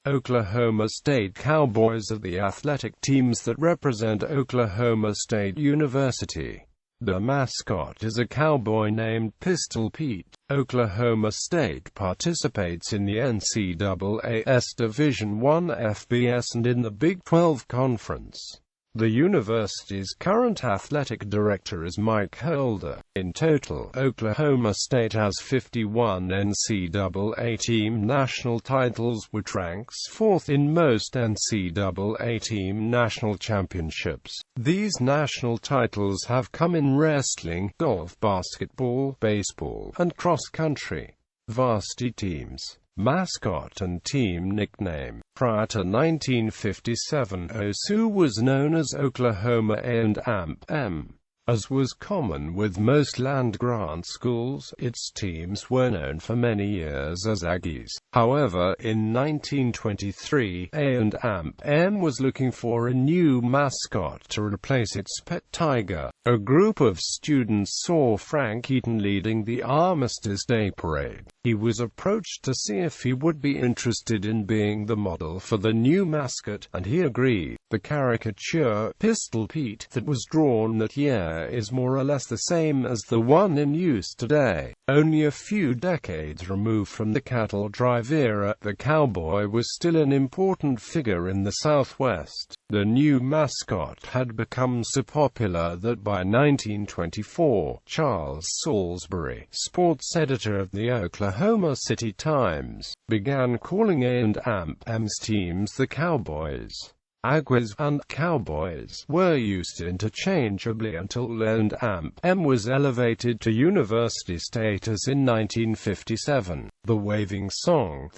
Oklahoma State Cowboys are the athletic teams that represent Oklahoma State University. The mascot is a cowboy named Pistol Pete. Oklahoma State participates in the NCAA's Division I FBS and in the Big 12 Conference. The university's current athletic director is Mike Holder. In total, Oklahoma State has 51 NCAA team national titles, which ranks fourth in most NCAA team national championships. These national titles have come in wrestling, golf, basketball, baseball, and cross-country. Varsity teams, mascot and team nickname. Prior to 1957, OSU was known as Oklahoma A&M. As was common with most land-grant schools, its teams were known for many years as Aggies. However, in 1923, A&M was looking for a new mascot to replace its pet tiger. A group of students saw Frank Eaton leading the Armistice Day Parade. He was approached to see if he would be interested in being the model for the new mascot, and he agreed. The caricature, Pistol Pete, that was drawn that year is more or less the same as the one in use today. Only a few decades removed from the cattle drive era, the cowboy was still an important figure in the Southwest. The new mascot had become so popular that by 1924, Charles Salisbury, sports editor of the Oklahoma City Times, began calling A&M's teams the Cowboys. Aggies and Cowboys were used interchangeably until A&M was elevated to university status in 1957. The Waving Song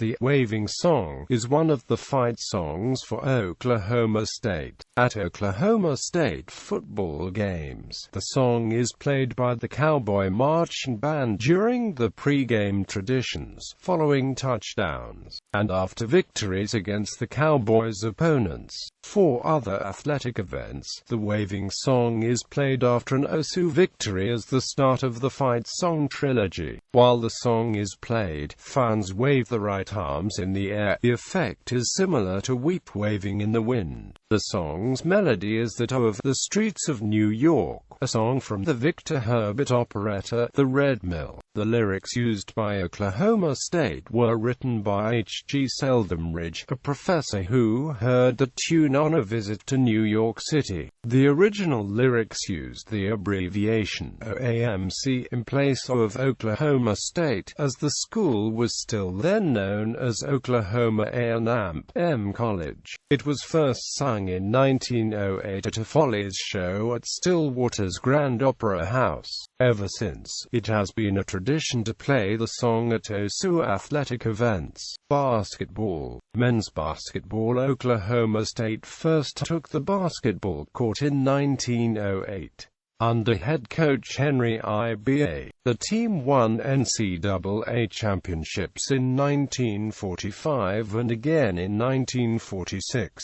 is one of the fight songs for Oklahoma State. At Oklahoma State football games, the song is played by the Cowboy Marching Band during the pre-game traditions, following touchdowns, and after victories against the Cowboys' opponents. For other athletic events, the Waving Song is played after an OSU victory as the start of the fight song trilogy. While the song is played, fans wave the right arms in the air. The effect is similar to whip waving in the wind. The song's melody is that of The Streets of New York, a song from the Victor Herbert operetta, The Red Mill. The lyrics used by Oklahoma State were written by H.G. Seldenbridge, a professor who heard the tune on a visit to New York City. The original lyrics used the abbreviation OAMC in place of Oklahoma State, as the school was still then known as Oklahoma A&M College. It was first sung in 1908 at a Follies show at Stillwater's Grand Opera House. Ever since, it has been a tradition to play the song at OSU athletic events. Basketball. Men's basketball. Oklahoma State first took the basketball court in 1908. Under head coach Henry Iba, the team won NCAA championships in 1945 and again in 1946.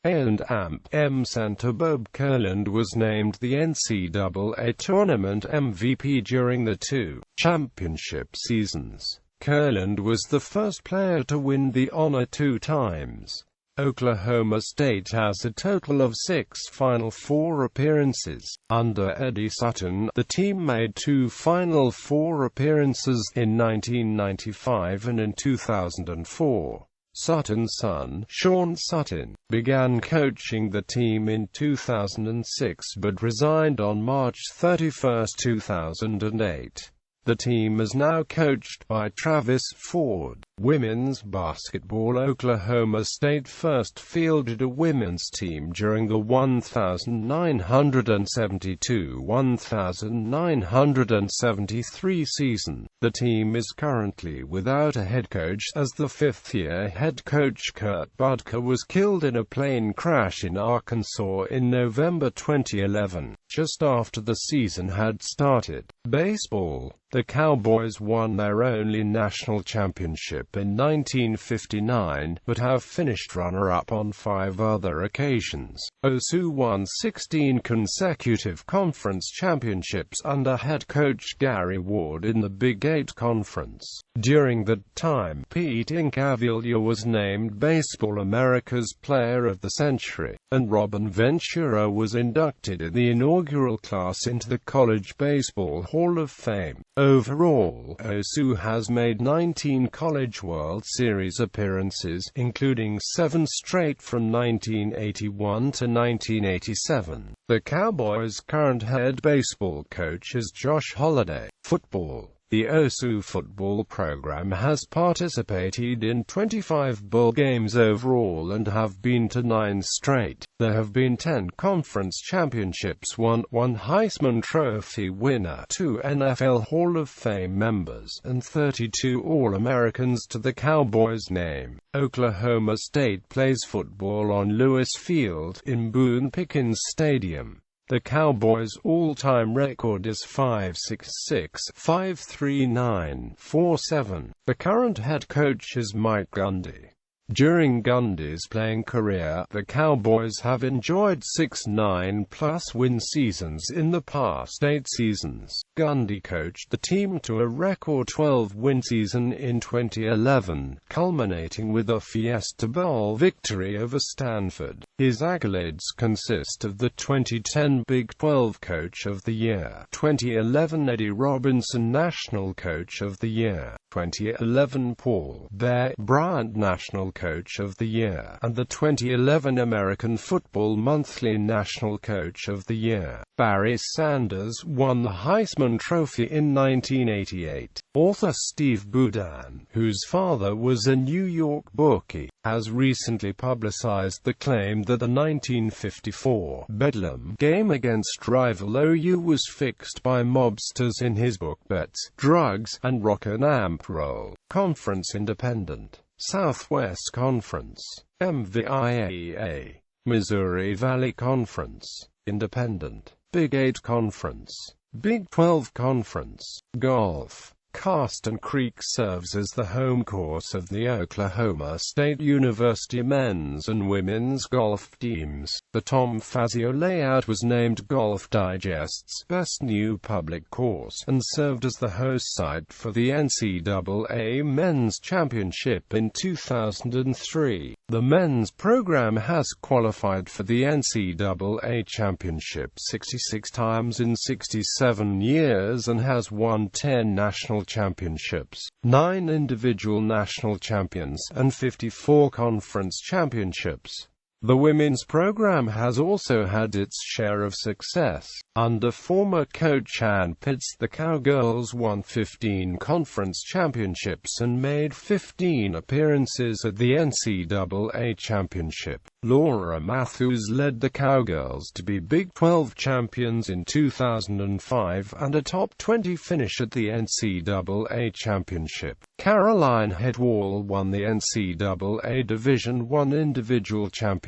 A&M center Bob Kurland was named the NCAA tournament MVP during the two championship seasons. Kurland was the first player to win the honor 2 times. Oklahoma State has a total of 6 Final Four appearances. Under Eddie Sutton, the team made 2 Final Four appearances in 1995 and in 2004. Sutton's son, Sean Sutton, began coaching the team in 2006 but resigned on March 31, 2008. The team is now coached by Travis Ford. Women's basketball. Oklahoma State first fielded a women's team during the 1972-1973 season. The team is currently without a head coach, as the fifth-year head coach Kurt Budka was killed in a plane crash in Arkansas in November 2011, just after the season had started. Baseball. The Cowboys won their only national championship championship in 1959, but have finished runner-up on 5 other occasions. OSU won 16 consecutive conference championships under head coach Gary Ward in the Big 8 Conference. During that time, Pete Incaviglia was named Baseball America's Player of the Century, and Robin Ventura was inducted in the inaugural class into the College Baseball Hall of Fame. Overall, OSU has made 19 College World Series appearances, including 7 straight from 1981 to 1987. The Cowboys' current head baseball coach is Josh Holliday. Football. The OSU football program has participated in 25 bowl games overall and have been to 9 straight. There have been 10 conference championships won, 1 Heisman Trophy winner, 2 NFL Hall of Fame members, and 32 All-Americans to the Cowboys' name. Oklahoma State plays football on Lewis Field in Boone-Pickens Stadium. The Cowboys' all-time record is 566-539-47. The current head coach is Mike Gundy. During Gundy's playing career, the Cowboys have enjoyed 6 9+ win seasons in the past 8 seasons. Gundy coached the team to a record 12-win season in 2011, culminating with a Fiesta Bowl victory over Stanford. His accolades consist of the 2010 Big 12 Coach of the Year, 2011 Eddie Robinson National Coach of the Year, 2011 Paul Bear Bryant National Coach of the Year, and the 2011 American Football Monthly National Coach of the Year. Barry Sanders won the Heisman Trophy in 1988. Author Steve Boudin, whose father was a New York bookie, has recently publicized the claim that the 1954 Bedlam game against rival OU was fixed by mobsters in his book Bets, Drugs, and Rock and Amp Roll. Conference Independent. Southwest Conference. MVIAA. Missouri Valley Conference. Independent. Big 8 Conference. Big 12 Conference. Golf. Caston Creek serves as the home course of the Oklahoma State University men's and women's golf teams. The Tom Fazio layout was named Golf Digest's Best New Public Course, and served as the host site for the NCAA Men's Championship in 2003. The men's program has qualified for the NCAA Championship 66 times in 67 years and has won 10 national championships, 9 individual national champions, and 54 conference championships. The women's program has also had its share of success. Under former coach Ann Pitts, the Cowgirls won 15 conference championships and made 15 appearances at the NCAA Championship. Laura Matthews led the Cowgirls to be Big 12 champions in 2005 and a top 20 finish at the NCAA Championship. Caroline Hedwall won the NCAA Division I individual championship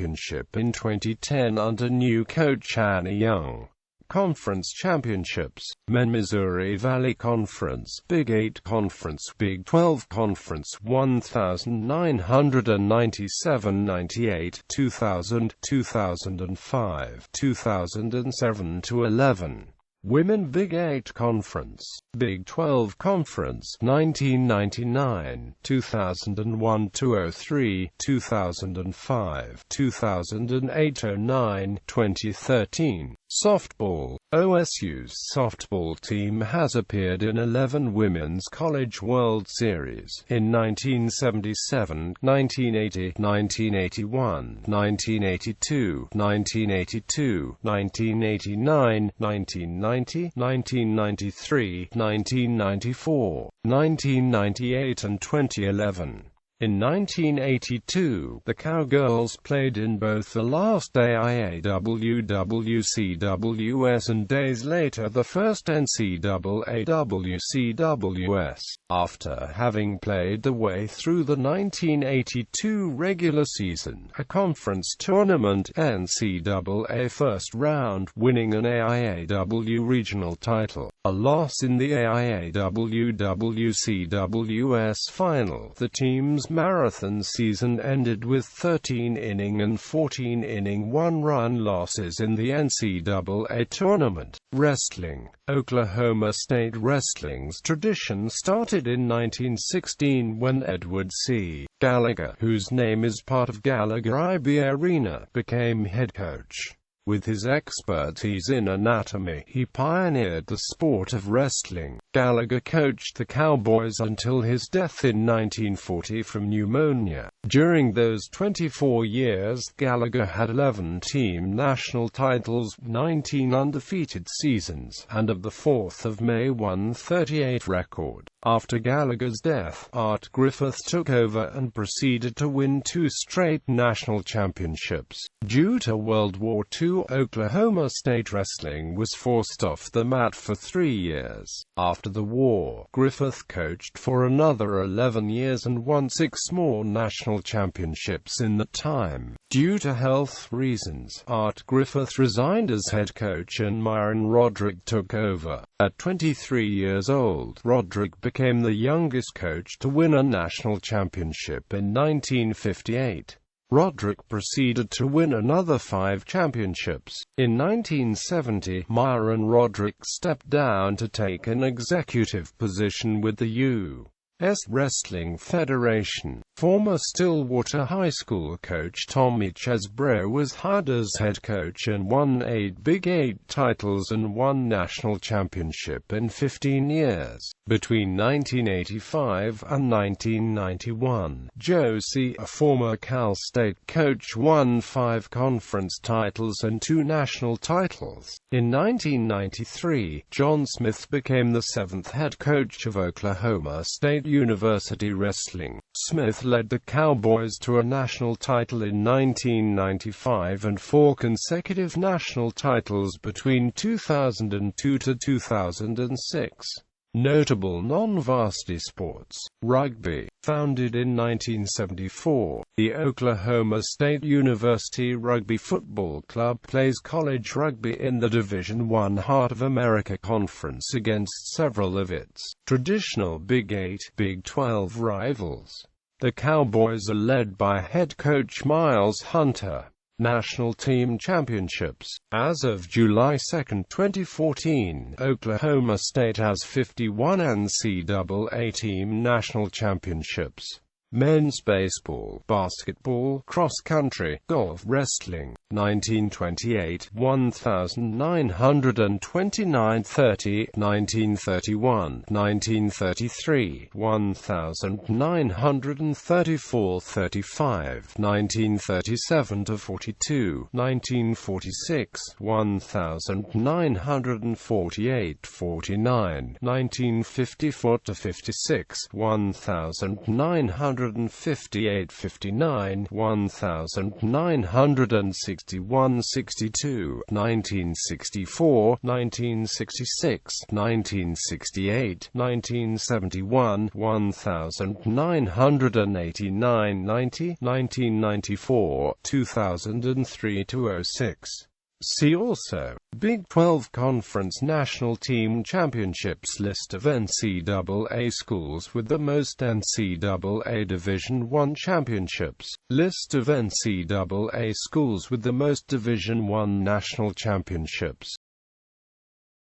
in 2010 under new coach Annie Young. Conference championships. Men Missouri Valley Conference, Big 8 Conference, Big 12 Conference 1997-98, 2000, 2005, 2007-11. Women Big 8 Conference, Big 12 Conference 1999, 2001-03, 2005, 2008-09, 2013. Softball. OSU's softball team has appeared in 11 Women's College World Series in 1977, 1980, 1981, 1982, 1982, 1989, 1990, 1993, 1994, 1998 and 2011. In 1982, the Cowgirls played in both the last AIA-WWCWS and days later the first NCAA-WCWS. After having played the way through the 1982 regular season, a conference tournament NCAA first round, winning an AIA-W regional title, a loss in the AIA-WWCWS final, the team's marathon season ended with 13-inning and 14-inning one-run losses in the NCAA tournament. Wrestling. Oklahoma State wrestling's tradition started in 1916 when Edward C. Gallagher, whose name is part of Gallagher IB Arena, became head coach. With his expertise in anatomy, he pioneered the sport of wrestling. Gallagher coached the Cowboys until his death in 1940 from pneumonia. During those 24 years, Gallagher had 11 team national titles, 19 undefeated seasons, and of the 4th of May 138 record. After Gallagher's death, Art Griffith took over and proceeded to win 2 straight national championships. Due to World War II, Oklahoma State wrestling was forced off the mat for 3 years. After the war, Griffith coached for another 11 years and won 6 more national championships in that time. Due to health reasons, Art Griffith resigned as head coach and Myron Roderick took over. At 23 years old, Roderick became the youngest coach to win a national championship in 1958. Roderick proceeded to win another 5 championships. In 1970, Myron Roderick stepped down to take an executive position with the U.S. Wrestling Federation. Former Stillwater High School coach Tommy Chesbro was hired as head coach and won 8 Big 8 titles and 1 national championship in 15 years. Between 1985 and 1991, Joe C., a former Cal State coach, won 5 conference titles and 2 national titles. In 1993, John Smith became the 7th head coach of Oklahoma State University Wrestling. Smith led the Cowboys to a national title in 1995 and 4 consecutive national titles between 2002 to 2006. Notable non-varsity sports. Rugby. Founded in 1974, the Oklahoma State University Rugby Football Club plays college rugby in the Division I Heart of America Conference against several of its traditional Big 8, Big 12 rivals. The Cowboys are led by head coach Miles Hunter. National Team Championships. As of July 2, 2014, Oklahoma State has 51 NCAA Team National Championships. Men's baseball, basketball, cross-country, golf, wrestling. 1928, 1929 30, 1931, 1933, 1934 35, 1937 to 42, 1946, 1948 49, 1954 to 56, 1958 59, 1961 62, 1964, 1966, 1968, 1971, 1989 90, 1994, 2003 to 06. See also, Big 12 Conference National Team Championships. List of NCAA schools with the most NCAA Division I championships. List of NCAA schools with the most Division I national championships.